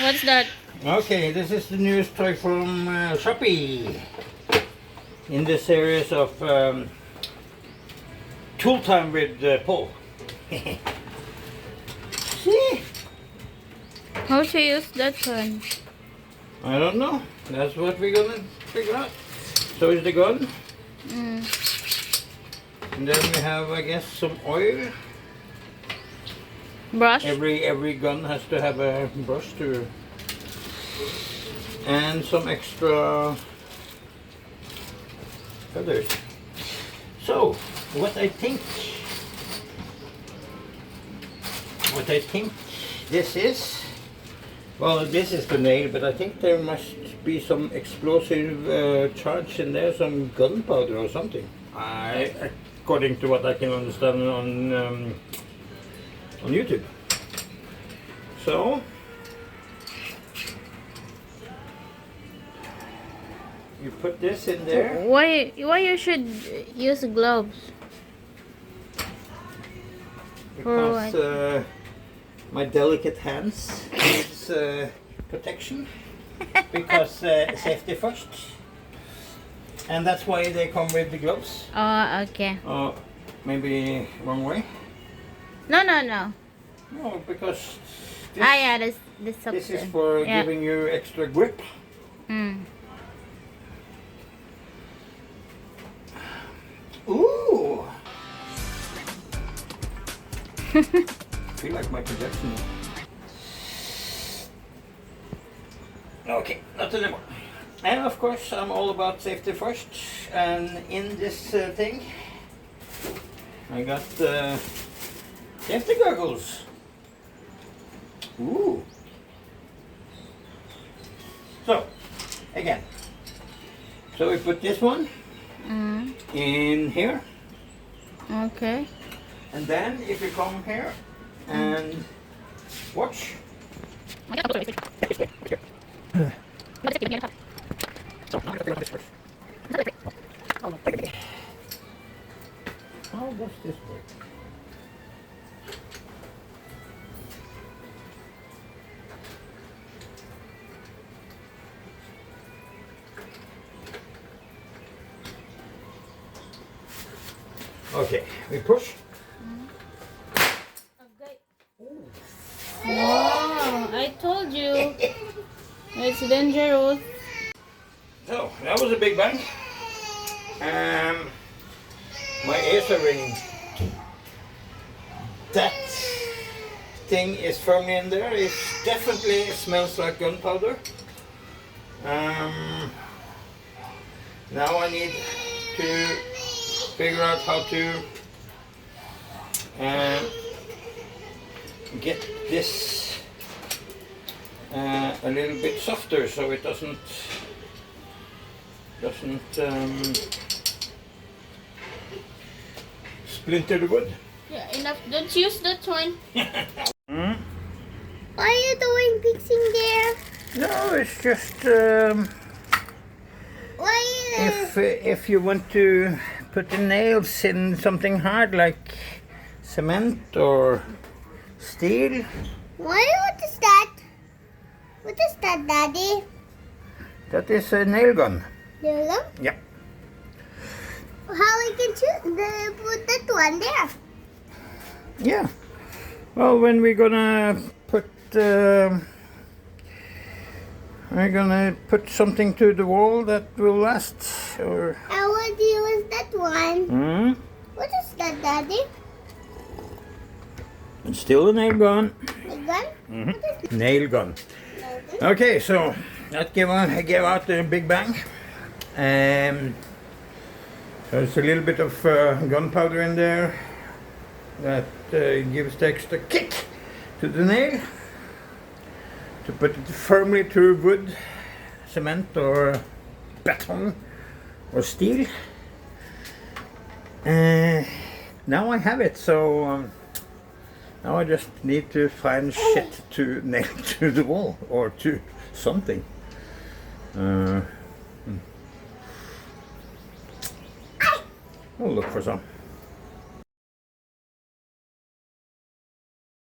What's that? Okay, this is the newest toy from Shopee in the series of ToolTime with Paul. See? How to use that one? I don't know. That's what we're gonna figure out. So is the gun. And then we have, I guess, some oil. Brush? Every gun has to have a brush to, and some extra feathers. So what I think this is, well, this is the nail, but I think there must be some explosive charge in there, some gunpowder or something. According to what I can understand on YouTube. So you put this in there. Why you should use gloves? Because my delicate hands needs protection. Because safety first. And that's why they come with the gloves. Oh, okay. Maybe wrong way. No. No, because this, Yeah, this this is for giving you extra grip. Ooh! Feel like Michael Jackson. Okay, not anymore. And of course, I'm all about safety first. And in this thing, I got safety goggles. Ooh. So, again. So we put this one in here. Okay. And then if you come here and watch. How does this work? Okay, we push. Okay. No, I told you. It's dangerous. So, that was a big bang. My ears are ringing. That thing is firmly in there. It definitely smells like gunpowder. Now I need to figure out how to get this a little bit softer so it doesn't splinter the wood. Yeah, enough. Don't use that one. What are you doing fixing there? No, it's just Why if you want to put the nails in something hard like cement or steel. what is that? What is that, Daddy? That is a nail gun. Nail? Yeah. How we can put that one there? Yeah. Well, when we're gonna put something to the wall that will last, or. I want to use that one. What is that, Daddy? It's still a nail gun. The gun? Nail gun. Okay, so that gave out the big bang. There's a little bit of gunpowder in there that gives the extra kick to the nail to put it firmly to wood, cement or beton or steel. Now I have it, so now I just need to find shit to nail to the wall or to something. We'll look for some.